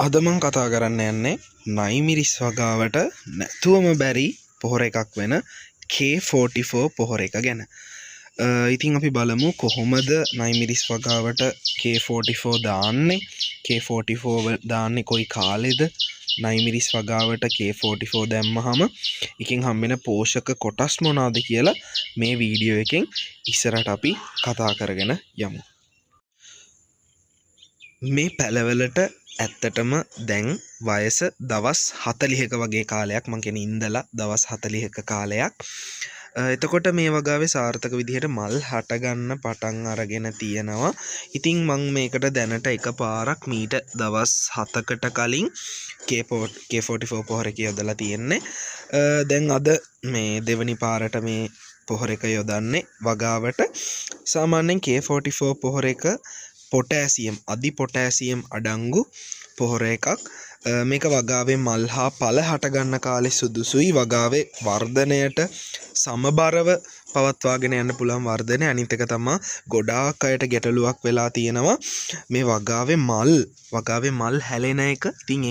අද මම කතා කරන්න යන්නේ නයිමිරිස් වගාවට නැතුවම බැරි පොහොර එකක් වෙන K44 පොහොර එක ගැන. ඉතින් අපි බලමු කොහොමද නයිමිරිස් වගාවට K44 දාන්නේ. K44 දාන්නේ කොයි කාලෙද? නයිමිරිස් වගාවට K44 දැම්මහම එකෙන් හම්බෙන පෝෂක කොටස් මොනවාද කියලා මේ වීඩියෝ එකෙන් ඉස්සරහට අපි කතා කරගෙන යමු. මේ පැලවලට ඇත්තටම දැන් වයස දවස් 40ක වගේ කාලයක්, මං කියන්නේ ඉඳලා දවස් 40ක කාලයක්. එතකොට මේ වගාවේ සාර්ථක විදිහට මල් හට ගන්න පටන් අරගෙන තියෙනවා. ඉතින් මං මේකට දැනට එකපාරක් මීට දවස් 7කට කලින් K44 පොහොර එක යොදලා තියෙන්නේ. දැන් අද මේ දෙවනි පාරට මේ පොහොර එක යොදන්නේ වගාවට. සාමාන්‍යයෙන් K44 පොහොර එක පොටෑසියම් අධි පොටෑසියම් අඩංගු පොහොර එකක්. මේක වගාවේ මල් හා පළ හට ගන්න කාලේ සුදුසුයි. වගාවේ වර්ධනයට සමබරව පවත්වාගෙන යන්න පුළුවන් වර්ධනය. අනිත් එක තමයි ගොඩාක් අයට ගැටලුවක් වෙලා තියෙනවා මේ වගාවේ මල් හැලෙන එක. ඉතින්